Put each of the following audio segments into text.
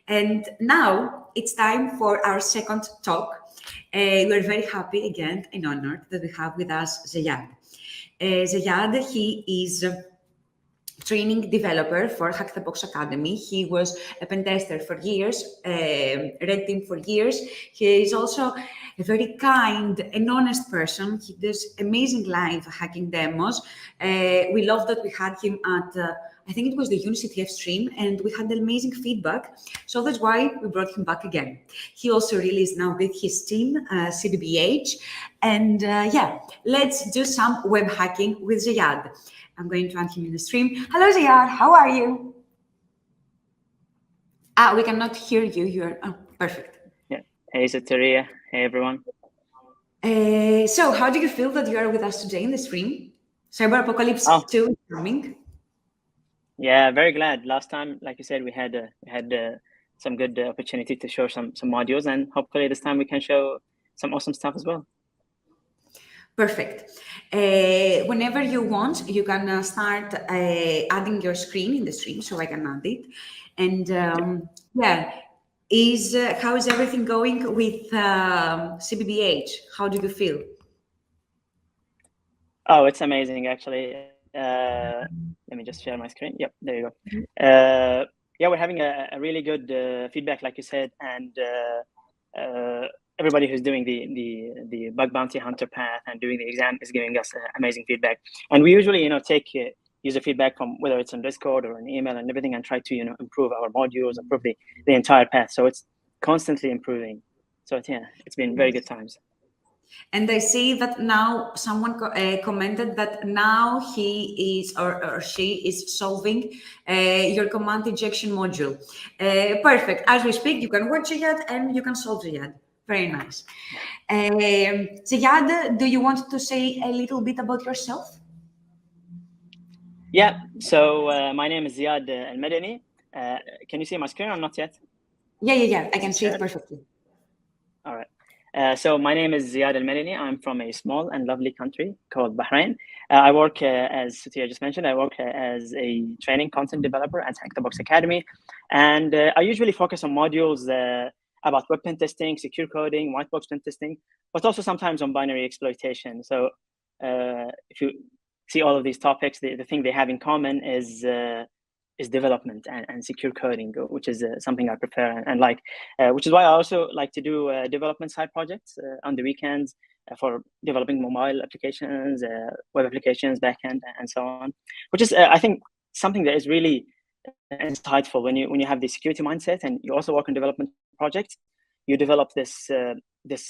And now it's time for our second talk. We're very happy again and honored that we have with us Zeyad. Zeyad, he is a training developer for Hack the Box Academy. He was a pen tester for years, red team for years. He is also a very kind and honest person. He does amazing live hacking demos. We love that we had him at, I think it was the UniCTF stream, and we had amazing feedback. So that's why we brought him back again. He also really is now with his team, CBBH. And yeah, let's do some web hacking with Zeyad. I'm going to add him in the stream. Hello, Zeyad. How are you? We cannot hear you. You're perfect. Yeah. Hey, Zataria. Hey, everyone. So, how do you feel that you are with us today in the stream? Cyber Apocalypse 2 is coming. Yeah, very glad. Last time, like you said, we had some good opportunity to show some modules, and hopefully this time we can show some awesome stuff as well. Perfect. Whenever you want, you can start adding your screen in the stream so I can add it. And yeah, how is everything going with CBBH? How do you feel? Oh, it's amazing, actually. Let me just share my screen. Yep, there you go. Yeah, we're having a really good feedback, like you said, and everybody who's doing the bug bounty hunter path and doing the exam is giving us amazing feedback. And we usually, take user feedback from whether it's on Discord or an email and everything, and try to, improve our modules, improve the entire path. So it's constantly improving. So it's been very good times. And I see that now someone commented that now he is or she is solving your command injection module. Perfect. As we speak, you can watch Zeyad and you can solve Zeyad. Very nice. Zeyad, do you want to say a little bit about yourself? Yeah. So my name is Zeyad Al-Madani. Can you see my screen or not yet? Yeah. I can see it perfectly. All right. So my name is Zeyad Al-Madani. I'm from a small and lovely country called Bahrain. I work, as Sutia just mentioned, I work as a training content developer at Hack the Box Academy. And I usually focus on modules about web pen testing, secure coding, white box pen testing, but also sometimes on binary exploitation. So if you see all of these topics, the thing they have in common is development and secure coding, which is something I prefer and like, which is why I also like to do development side projects on the weekends for developing mobile applications, web applications, backend, and so on, which is, I think, something that is really insightful when you have the security mindset and you also work on development projects. You develop this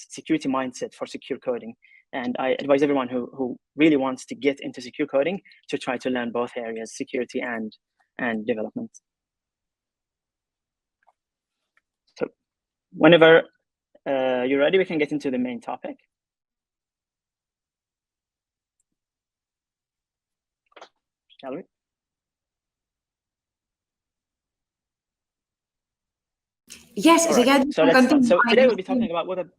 security mindset for secure coding. And I advise everyone who really wants to get into secure coding to try to learn both areas, security and development. So whenever you're ready, we can get into the main topic. Shall we? Yes, right. So let's start. So today we'll be talking about web.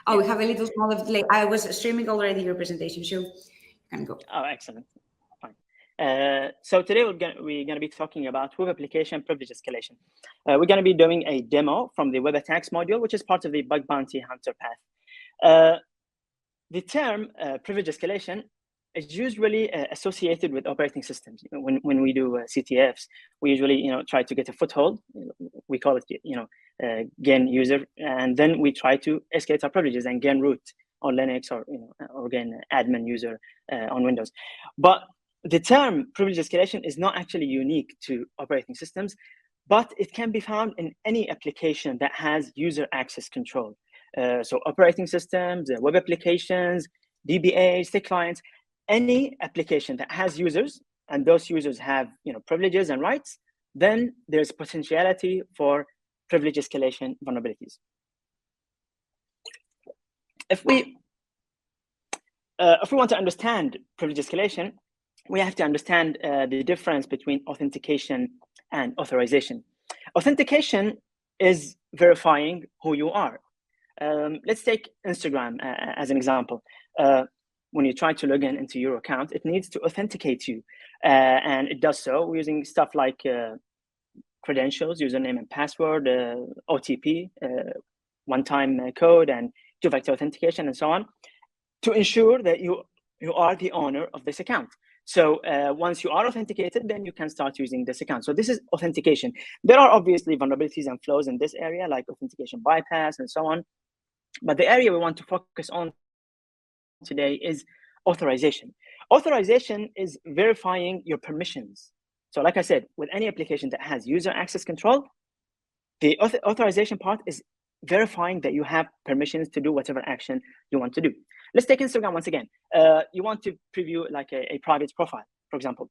Oh, we have a little small delay. I was streaming already your presentation, so you can go. Oh, excellent. Fine. So today we're going to be talking about web application privilege escalation. We're going to be doing a demo from the web attacks module, which is part of the bug bounty hunter path. The term privilege escalation is usually associated with operating systems. When we do CTFs, we usually try to get a foothold. We call it gain user, and then we try to escalate our privileges and gain root on Linux or gain admin user on Windows. But the term privilege escalation is not actually unique to operating systems, but it can be found in any application that has user access control. So operating systems, web applications, DBAs, thick clients, any application that has users and those users have privileges and rights, then there's potentiality for privilege escalation vulnerabilities. If we want to understand privilege escalation, we have to understand the difference between authentication and authorization. Authentication is verifying who you are. Let's take Instagram as an example. When you try to log in into your account, it needs to authenticate you. And it does so using stuff like credentials, username and password, OTP, one-time code, and two-factor authentication, and so on, to ensure that you are the owner of this account. So once you are authenticated, then you can start using this account. So this is authentication. There are obviously vulnerabilities and flaws in this area, like authentication bypass and so on. But the area we want to focus on today is authorization. Authorization is verifying your permissions. So like I said, with any application that has user access control, the authorization part is verifying that you have permissions to do whatever action you want to do. Let's take Instagram once again. You want to preview like a private profile, for example.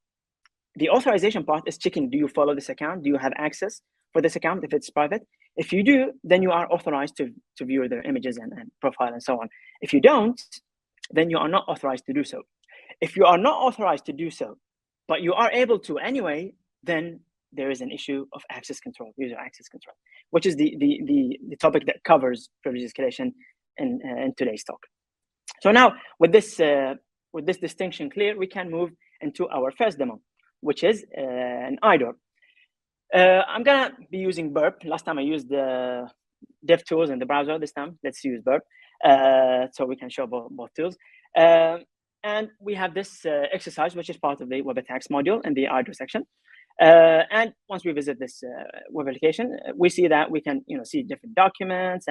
The authorization part is checking, do you follow this account? Do you have access for this account if it's private? If you do, then you are authorized to view their images and profile and so on. If you don't, then you are not authorized to do so. If you are not authorized to do so, but you are able to anyway, then there is an issue of access control, user access control, which is the topic that covers privilege escalation in today's talk. So now, with this distinction clear, we can move into our first demo, which is an IDOR. I'm gonna be using Burp. Last time I used the DevTools in the browser. This time, let's use Burp, so we can show both tools. And we have this exercise, which is part of the web attacks module in the IDOR section. And once we visit this web application, we see that we can see different documents,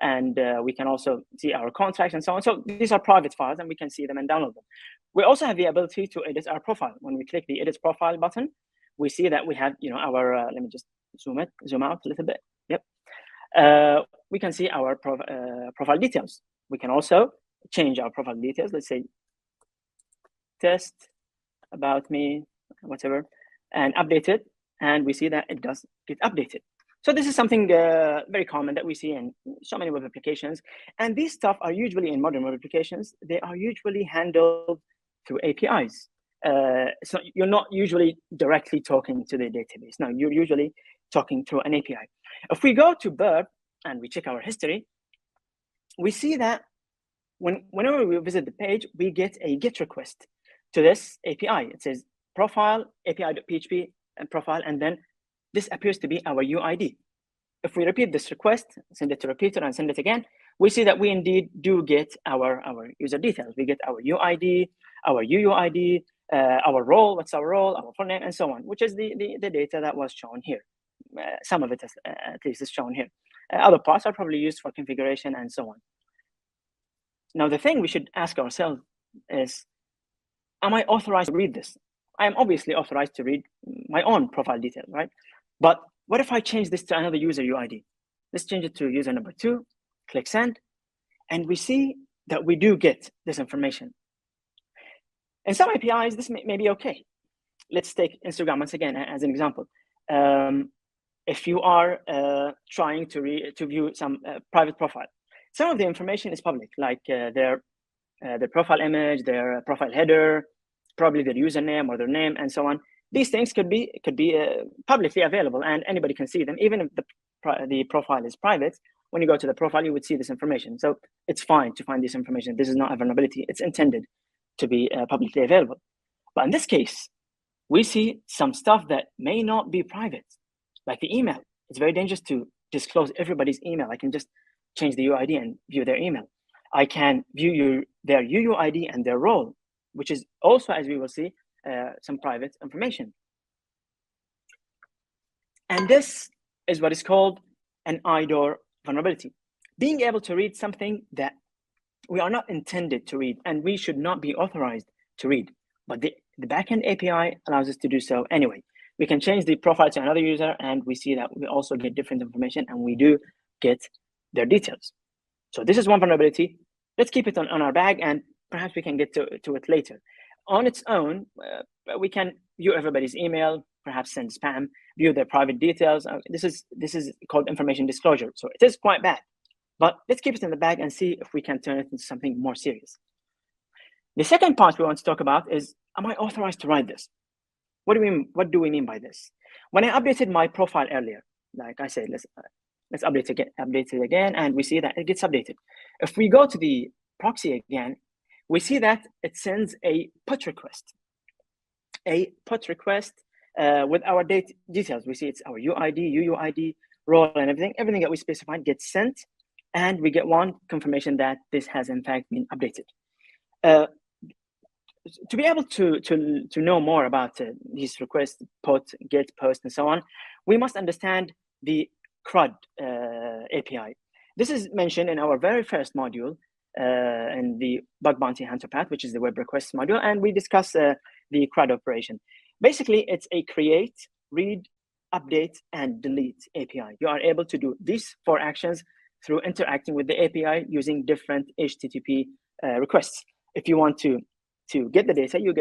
and we can also see our contracts and so on. So these are private files, and we can see them and download them. We also have the ability to edit our profile. When we click the edit profile button, we see that we have our let me just zoom out a little bit. Yep. We can see our profile details. We can also change our profile details. Let's say test about me, whatever, and update it, and we see that it does get updated. So this is something very common that we see in so many web applications, and these stuff are usually in modern web applications. They are usually handled through APIs. So you're not usually directly talking to the database. No, you're usually talking through an API. If we go to Burp and we check our history, we see that whenever we visit the page, we get a GET request to this API. It says profile, API.php, and profile, and then this appears to be our UID. If we repeat this request, send it to repeater and send it again, we see that we indeed do get our user details. We get our UID, our UUID, our role, what's our role, our full name, and so on, which is the data that was shown here. Some of it at least is shown here. Other parts are probably used for configuration and so on. Now, the thing we should ask ourselves is, am I authorized to read this? I am obviously authorized to read my own profile details, right? But what if I change this to another user UID? Let's change it to user number 2, click send, and we see that we do get this information. In some APIs, this may be okay. Let's take Instagram once again as an example. If you are trying to view some private profile, some of the information is public, like their profile image, their profile header, probably their username or their name, and so on. These things could be publicly available, and anybody can see them. Even if the profile is private, when you go to the profile, you would see this information. So it's fine to find this information. This is not a vulnerability. It's intended to be publicly available. But in this case, we see some stuff that may not be private, like the email. It's very dangerous to disclose everybody's email. I can just change the UID and view their email. I can view their UUID and their role, which is also, as we will see, some private information. And this is what is called an IDOR vulnerability. Being able to read something that we are not intended to read, and we should not be authorized to read. But the backend API allows us to do so anyway. We can change the profile to another user, and we see that we also get different information, and we do get their details. So this is one vulnerability. Let's keep it on our bag, and perhaps we can get to it later. On its own, we can view everybody's email, perhaps send spam, view their private details. This is called information disclosure. So it is quite bad. But let's keep it in the bag and see if we can turn it into something more serious. The second part we want to talk about is, am I authorized to write this? What do we mean by this? When I updated my profile earlier, like I said, let's update it again, and we see that it gets updated. If we go to the proxy again, we see that it sends a put request. A put request with our details. We see it's our UID, UUID, role, and everything that we specified gets sent, and we get one confirmation that this has in fact been updated. To be able to know more about these requests, put, get, post, and so on, we must understand the Crud API. This is mentioned in our very first module in the Bug Bounty Hunter path, which is the web requests module, and we discuss the Crud operation. Basically, it's a create, read, update, and delete API. You are able to do these 4 actions through interacting with the API using different HTTP requests. If you want to get the data, you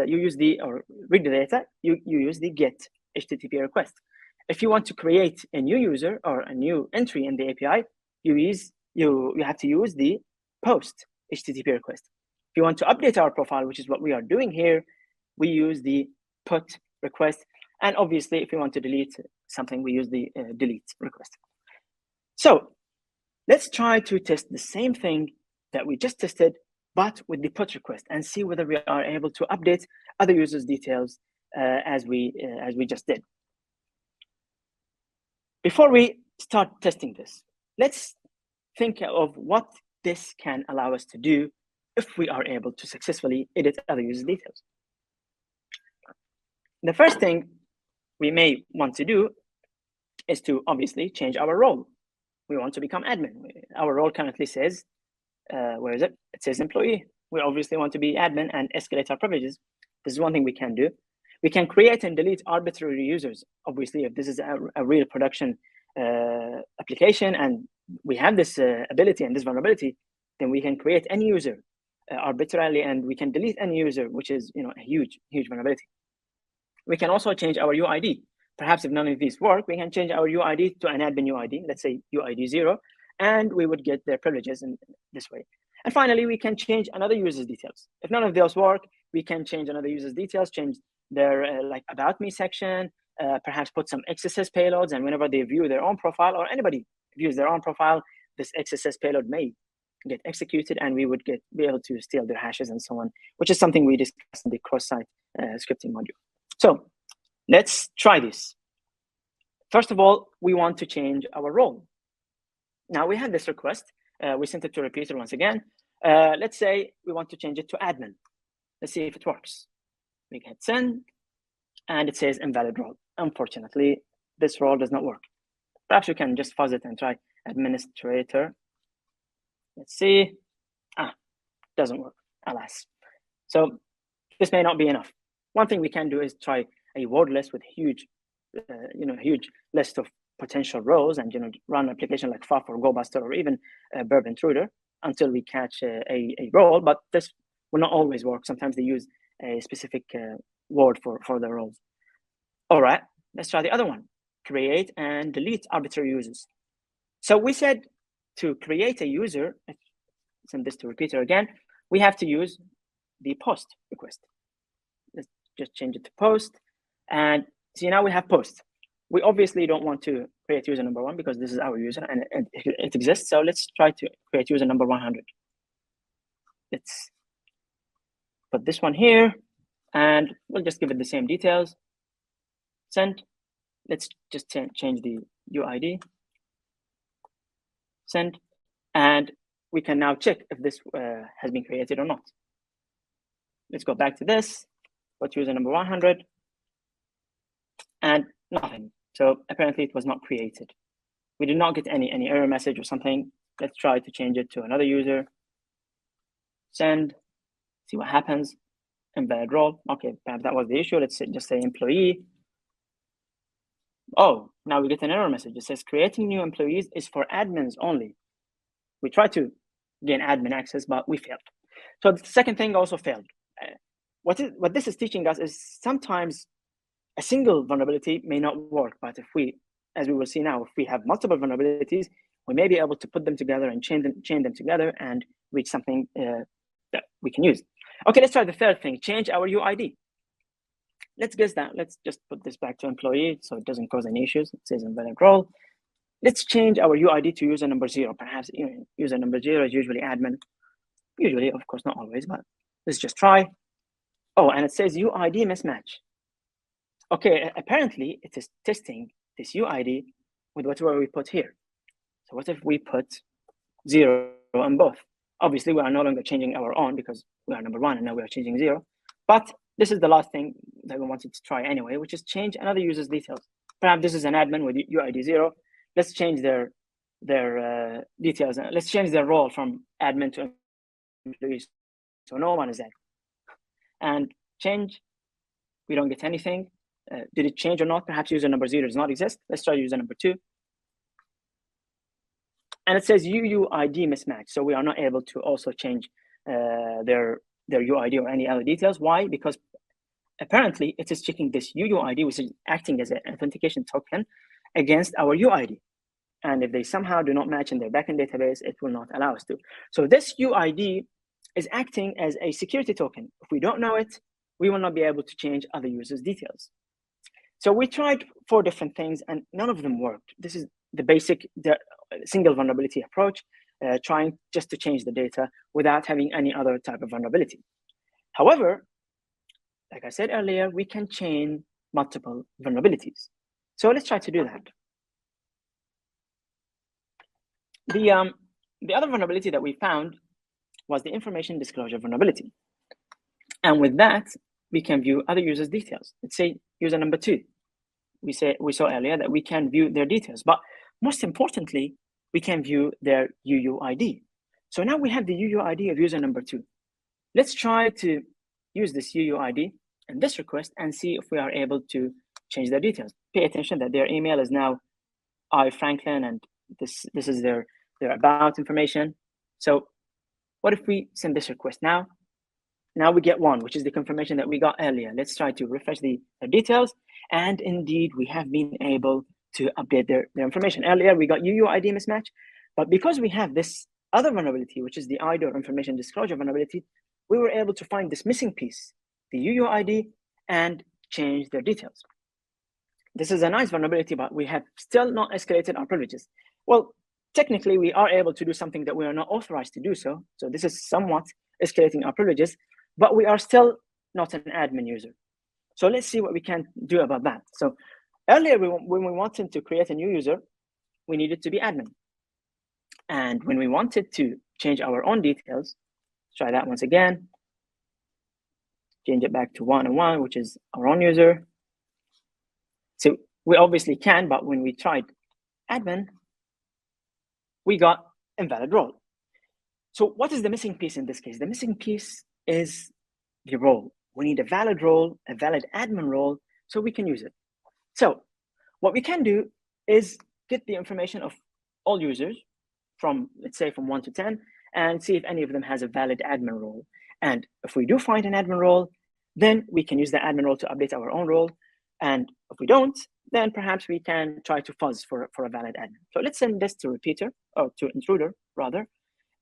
use the, or read the data, you use the get HTTP request. If you want to create a new user or a new entry in the API, you have to use the post HTTP request. If you want to update our profile, which is what we are doing here, we use the put request. And obviously, if you want to delete something, we use the delete request. So let's try to test the same thing that we just tested, but with the put request, and see whether we are able to update other users' details as we just did. Before we start testing this, let's think of what this can allow us to do if we are able to successfully edit other users' details. The first thing we may want to do is to obviously change our role. We want to become admin. Our role currently says, where is it? It says employee. We obviously want to be admin and escalate our privileges. This is one thing we can do. We can create and delete arbitrary users. Obviously, if this is a real production application and we have this ability and this vulnerability, then we can create any user arbitrarily, and we can delete any user, which is a huge vulnerability. We can also change our UID. Perhaps if none of these work, we can change our UID to an admin UID, let's say UID 0, and we would get their privileges in this way. And finally, we can change another user's details. If none of those work, we can change another user's details, change their like about me section, perhaps put some XSS payloads, and whenever they view their own profile, or anybody views their own profile, this XSS payload may get executed, and we would be able to steal their hashes and so on, which is something we discussed in the cross-site scripting module. So let's try this. First of all, we want to change our role. Now we have this request. We sent it to repeater once again. Let's say we want to change it to admin. Let's see if it works. We hit send, and it says invalid role. Unfortunately, this role does not work. Perhaps you can just fuzz it and try administrator. Let's see. Doesn't work, alas. So this may not be enough. One thing we can do is try a word list with huge list of potential rows, and run an application like FUF or GoBuster or even Burp Intruder until we catch a role. But this will not always work. Sometimes they use a specific word for the roles. All right, let's try the other one. Create and delete arbitrary users. So we said to create a user, let's send this to repeater again, we have to use the post request. Let's just change it to post. And see, now we have post. We obviously don't want to create user number 1 because this is our user and it exists. So let's try to create user number 100. Let's put this one here, and we'll just give it the same details. Send. Let's just change the UID. Send. And we can now check if this has been created or not. Let's go back to this, put user number 100, and nothing. So apparently it was not created. We did not get any error message or something. Let's try to change it to another user. Send, see what happens. Invalid role. Okay, perhaps that was the issue. Let's just say employee. Oh, now we get an error message. It says creating new employees is for admins only. We tried to gain admin access, but we failed. So the second thing also failed. What this is teaching us is sometimes a single vulnerability may not work, but if we, as we will see now, if we have multiple vulnerabilities, we may be able to put them together and chain them together and reach something that we can use. Okay, let's try the third thing, change our UID. Let's guess that. Let's just put this back to employee so it doesn't cause any issues. It says invalid role. Let's change our UID to user number 0. Perhaps user number 0 is usually admin. Usually, of course, not always, but let's just try. Oh, and it says UID mismatch. Okay, apparently it is testing this UID with whatever we put here. So what if we put 0 on both? Obviously, we are no longer changing our own because we are number 1 and now we are changing 0. But this is the last thing that we wanted to try anyway, which is change another user's details. Perhaps this is an admin with UID 0. Let's change their details. Let's change their role from admin to employee, so no one is that. And change, we don't get anything. Did it change or not? Perhaps user number 0 does not exist. Let's try user number 2. And it says UUID mismatch. So we are not able to also change their UID or any other details. Why? Because apparently it is checking this UUID, which is acting as an authentication token against our UID. And if they somehow do not match in their backend database, it will not allow us to. So this UID is acting as a security token. If we don't know it, we will not be able to change other users' details. So we tried 4 different things and none of them worked. This is the basic single vulnerability approach, trying just to change the data without having any other type of vulnerability. However, like I said earlier, we can chain multiple vulnerabilities. So let's try to do that. The other vulnerability that we found was the information disclosure vulnerability. And with that, we can view other users' details. Let's say user number 2. We saw earlier that we can view their details, but most importantly, we can view their UUID. So now we have the UUID of user number 2. Let's try to use this UUID and this request and see if we are able to change their details. Pay attention that their email is now ifranklin, and this is their about information. So what if we send this request now? Now we get 1, which is the confirmation that we got earlier. Let's try to refresh the details. And indeed, we have been able to update their information. Earlier, we got UUID mismatch. But because we have this other vulnerability, which is the ID or information disclosure vulnerability, we were able to find this missing piece, the UUID, and change their details. This is a nice vulnerability, but we have still not escalated our privileges. Well, technically, we are able to do something that we are not authorized to do so. So this is somewhat escalating our privileges, but we are still not an admin user. So let's see what we can do about that. So earlier, when we wanted to create a new user, we needed to be admin. And when we wanted to change our own details, try that once again, change it back to 101, which is our own user. So we obviously can, but when we tried admin, we got invalid role. So what is the missing piece in this case? The missing piece is the role. We need a valid role, a valid admin role, so we can use it. So what we can do is get the information of all users from, let's say, from 1 to 10, and see if any of them has a valid admin role. And if we do find an admin role, then we can use the admin role to update our own role. And if we don't, then perhaps we can try to fuzz for a valid admin. So let's send this to repeater, or to intruder rather,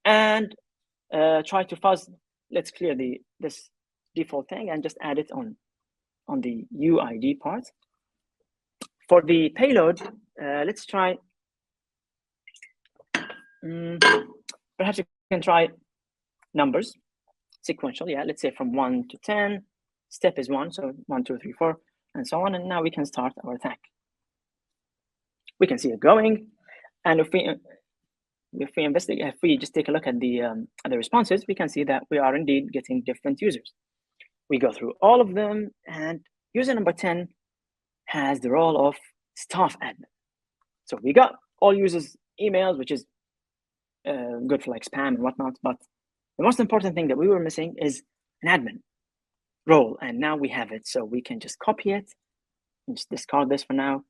and try to fuzz. Let's clear this default thing and just add it on the UID part. For the payload, let's try, perhaps you can try numbers, sequential, yeah, let's say from 1 to 10, step is 1, so 1, 2, 3, 4, and so on, and now we can start our attack. We can see it going, and if we investigate, if we just take a look at the responses, we can see that we are indeed getting different users. We go through all of them, and user number 10 has the role of staff admin. So we got all users' emails, which is good for like spam and whatnot, but the most important thing that we were missing is an admin role, and now we have it. So we can just copy it and just discard this for now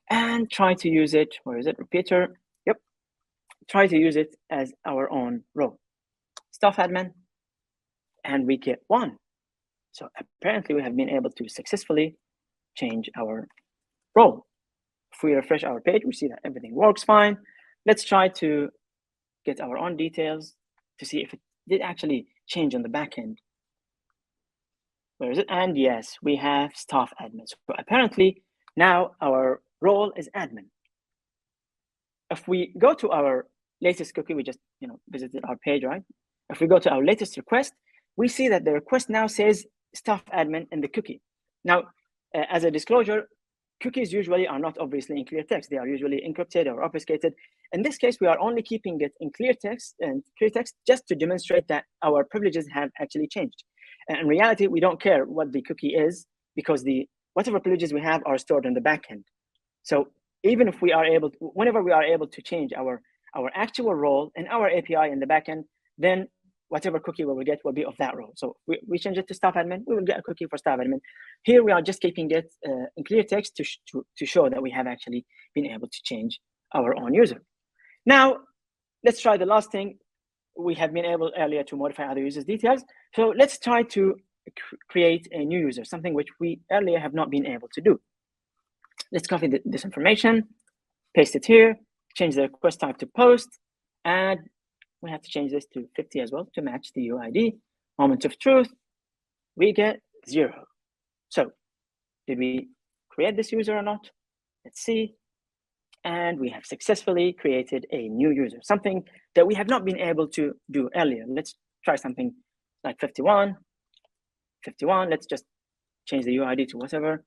and try to use it. Where is it? Repeater. Yep. Try to use it as our own role. Staff admin, and we get 1. So apparently we have been able to successfully change our role. If we refresh our page, we see that everything works fine. Let's try to get our own details to see if it did actually change on the back end. Where is it? And yes, we have staff admin. So apparently now our role is admin. If we go to our latest cookie, we just visited our page, right? If we go to our latest request, we see that the request now says staff admin in the cookie. Now, as a disclosure, cookies usually are not obviously in clear text. They are usually encrypted or obfuscated. In this case, we are only keeping it in clear text just to demonstrate that our privileges have actually changed. And in reality, we don't care what the cookie is, because whatever privileges we have are stored in the backend. So even if we are able to, whenever we are able to change our actual role in our API in the backend, then whatever cookie we will get will be of that role. So we change it to staff admin, we will get a cookie for staff admin. Here we are just keeping it in clear text to show that we have actually been able to change our own user. Now, let's try the last thing. We have been able earlier to modify other users' details. So let's try to create a new user, something which we earlier have not been able to do. Let's copy this information, paste it here, change the request type to post, and we have to change this to 50 as well to match the UID. Moment of truth, we get 0. So did we create this user or not? Let's see. And we have successfully created a new user, something that we have not been able to do earlier. Let's try something like 51. Let's just change the UID to whatever.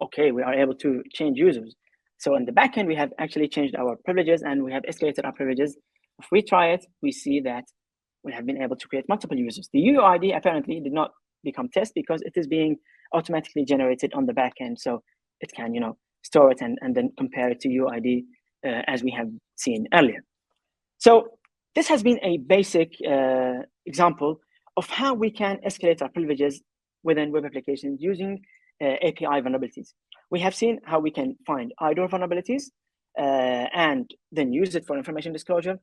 Okay, we are able to change users. So in the backend, we have actually changed our privileges and we have escalated our privileges. If we try it, we see that we have been able to create multiple users. The UID apparently did not become test because it is being automatically generated on the backend. So it can, store it and then compare it to UID as we have seen earlier. So this has been a basic example of how we can escalate our privileges within web applications using API vulnerabilities. We have seen how we can find IDOR vulnerabilities and then use it for information disclosure.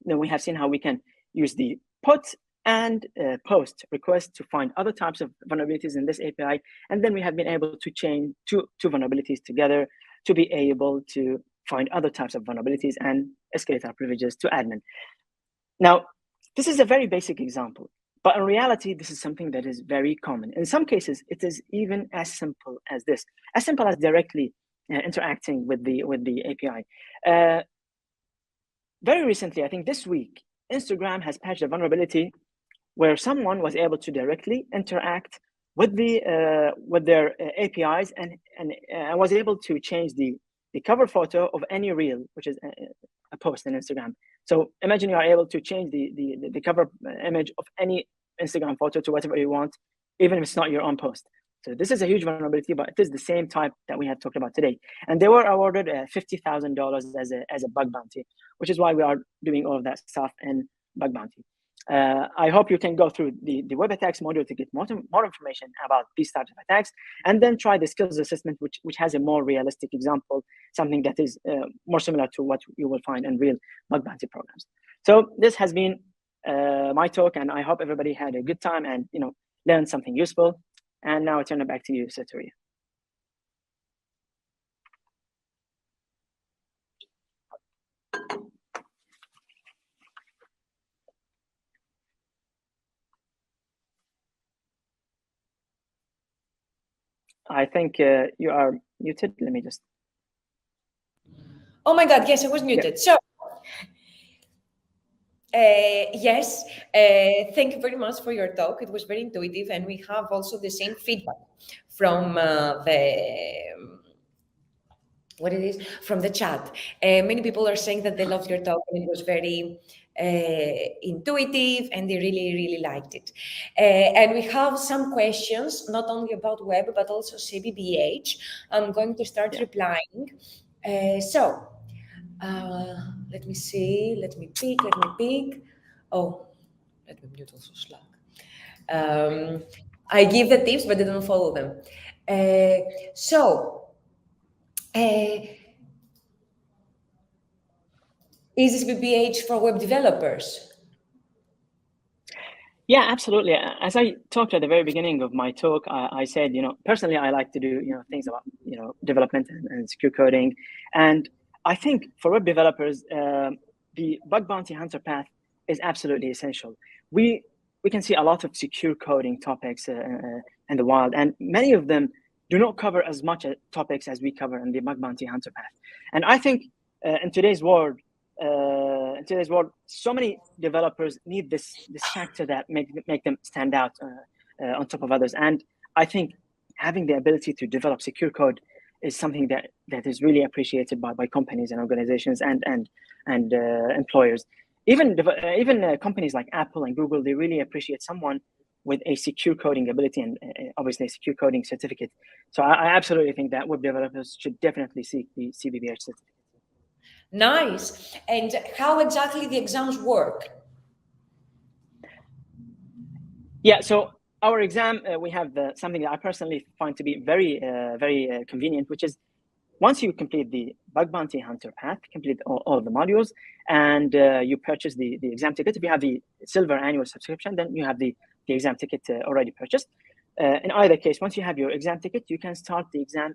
Then we have seen how we can use the put and post requests to find other types of vulnerabilities in this API. And then we have been able to chain two vulnerabilities together to be able to find other types of vulnerabilities and escalate our privileges to admin. Now, this is a very basic example, but in reality, this is something that is very common. In some cases, it is even as simple as this, as simple as directly interacting with the API. Very recently, I think this week, Instagram has patched a vulnerability where someone was able to directly interact with their APIs and was able to change the cover photo of any reel, which is a post in Instagram. So imagine you are able to change the cover image of any Instagram photo to whatever you want, even if it's not your own post. So this is a huge vulnerability, but it is the same type that we have talked about today. And they were awarded $50,000 as a bug bounty, which is why we are doing all of that stuff in bug bounty. I hope you can go through the web attacks module to get more information about these types of attacks, and then try the skills assessment, which has a more realistic example, something that is more similar to what you will find in real bug bounty programs. So this has been my talk, and I hope everybody had a good time and learned something useful. And now I turn it back to you, Satoria. I think you are muted. Let me just. Oh my God, yes, I was muted. So, yes, thank you very much for your talk. It was very intuitive, and we have also the same feedback from from the chat. Many people are saying that they loved your talk and it was very intuitive and they really, really liked it. And we have some questions, not only about web, but also CBBH. I'm going to start replying. Let me see, let me pick. Oh, let me mute also Slack. I give the tips, but they don't follow them. Is this BPH for web developers? Yeah, absolutely. As I talked at the very beginning of my talk, I said, personally, I like to do, things about, development and secure coding. And I think for web developers, the bug bounty hunter path is absolutely essential. We can see a lot of secure coding topics in the wild, and many of them do not cover as much topics as we cover in the bug bounty hunter path. And I think in today's world, so many developers need this factor that make them stand out on top of others. And I think having the ability to develop secure code is something that is really appreciated by companies and organizations and employers. Even companies like Apple and Google, they really appreciate someone with a secure coding ability and obviously a secure coding certificate. So I absolutely think that web developers should definitely seek the CBBH certificate. Nice. And how exactly the exams work? Yeah, so our exam, we have something that I personally find to be very convenient, which is once you complete the Bug Bounty Hunter path, complete all of the modules, and you purchase the exam ticket. If you have the silver annual subscription, then you have the exam ticket already purchased. In either case, once you have your exam ticket, you can start the exam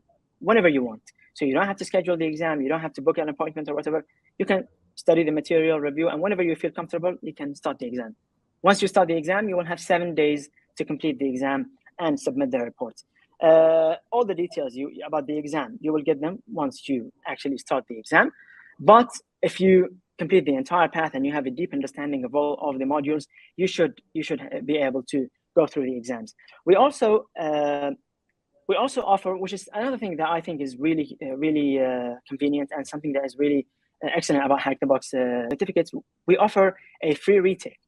whenever you want. So you don't have to schedule the exam, you don't have to book an appointment or whatever. You can study the material, review, and whenever you feel comfortable, you can start the exam. Once you start the exam, you will have 7 days to complete the exam and submit the report. All the details about the exam, you will get them once you actually start the exam. But if you complete the entire path and you have a deep understanding of all of the modules, you should be able to go through the exams. We also offer, which is another thing that I think is really convenient and something that is really excellent about Hack the Box certificates. We offer a free retake.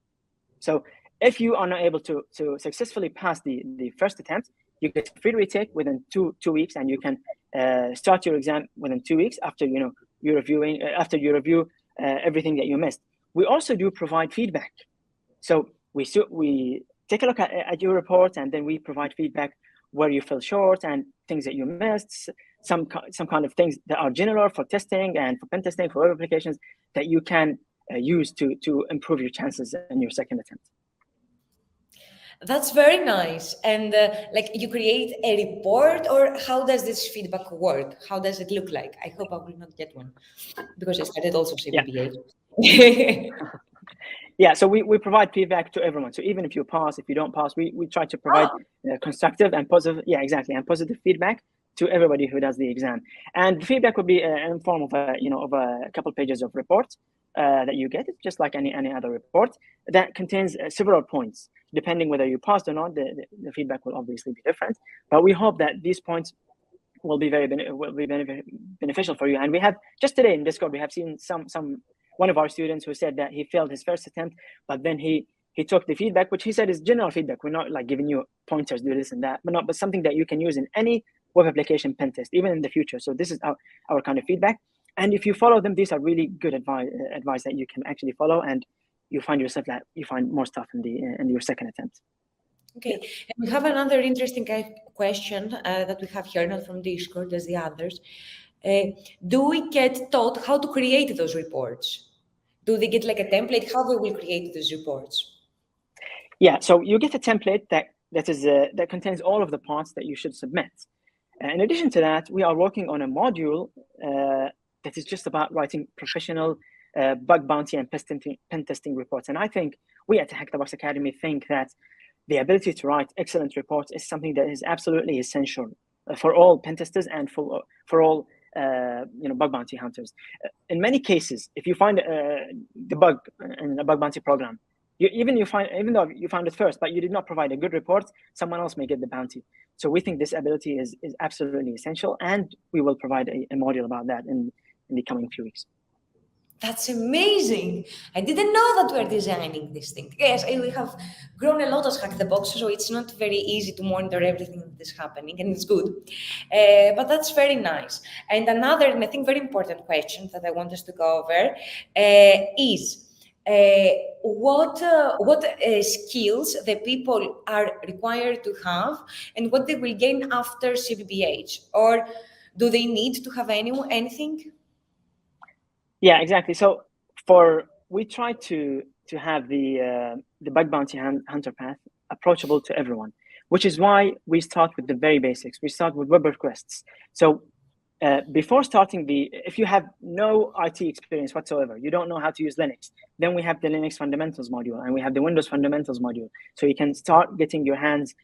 So if you are not able to successfully pass the first attempt, you get free retake within two weeks, and you can start your exam within 2 weeks after you review everything that you missed. We also do provide feedback. So we take a look at your report, and then we provide feedback where you fell short and things that you missed, some kind of things that are general for testing and for pen testing, for web applications that you can use to improve your chances in your second attempt. That's very nice. And like you create a report, or how does this feedback work? How does it look like? I hope I will not get one because I started also CBBA. Yeah. Yeah, so we provide feedback to everyone. So even if you pass, if you don't pass, we try to provide constructive and positive, and positive feedback to everybody who does the exam. And the feedback would be in the form of a couple pages of report that you get. It's just like any other report that contains several points. Depending whether you passed or not, the feedback will obviously be different. But we hope that these points will be very beneficial for you. And we have just today in Discord, we have seen one of our students who said that he failed his first attempt, but then he took the feedback, which he said is general feedback. We're not like giving you pointers, do this and that, but something that you can use in any web application pen test, even in the future. So this is our kind of feedback. And if you follow them, these are really good advice that you can actually follow, and you find yourself that you find more stuff in your second attempt. Okay, and we have another interesting question that we have here, not from Discord as the others. Do we get taught how to create those reports? Do they get like a template? How they will create these reports? Yeah, so you get a template that contains all of the parts that you should submit. In addition to that, we are working on a module that is just about writing professional bug bounty and pen testing reports. And I think we at Hack the Box Academy think that the ability to write excellent reports is something that is absolutely essential for all pen testers and for all bug bounty hunters. In many cases, if you find the bug in a bug bounty program, even though you found it first, but you did not provide a good report, someone else may get the bounty. So we think this ability is absolutely essential, and we will provide a module about that in the coming few weeks. That's amazing. I didn't know that we're designing this thing. Yes, we have grown a lot as Hack the Box, so it's not very easy to monitor everything that is happening, and it's good. But that's very nice. And another, and I think very important question that I want us to go over is what skills the people are required to have and what they will gain after CBBH? Or do they need to have anything? Yeah, exactly. So we try to have the bug bounty hunter path approachable to everyone, which is why we start with the very basics. We start with web requests. So before starting if you have no IT experience whatsoever, you don't know how to use Linux, then we have the Linux fundamentals module, and we have the Windows fundamentals module. So you can start getting your hands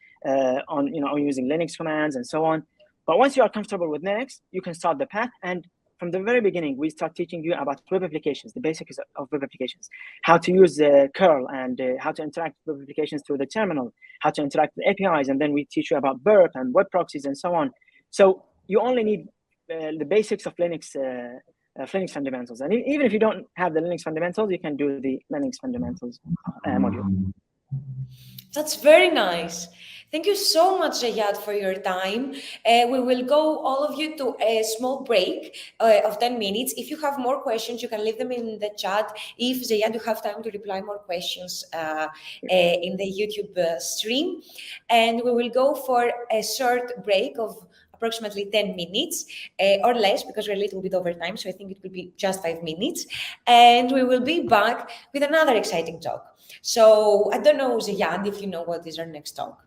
on using Linux commands and so on. But once you are comfortable with Linux, you can start the path, and from the very beginning, we start teaching you about web applications, the basics of web applications, how to use curl, and how to interact with web applications through the terminal, how to interact with APIs, and then we teach you about burp and web proxies and so on. So you only need the basics of Linux fundamentals. And even if you don't have the Linux fundamentals, you can do the Linux fundamentals module. That's very nice. Thank you so much, Zeyad, for your time. We will go, all of you, to a small break of 10 minutes. If you have more questions, you can leave them in the chat. If, Zeyad, you have time to reply more questions in the YouTube stream. And we will go for a short break of approximately 10 minutes or less, because we're a little bit over time, so I think it will be just 5 minutes. And we will be back with another exciting talk. So I don't know, Zeyad, if you know what is our next talk.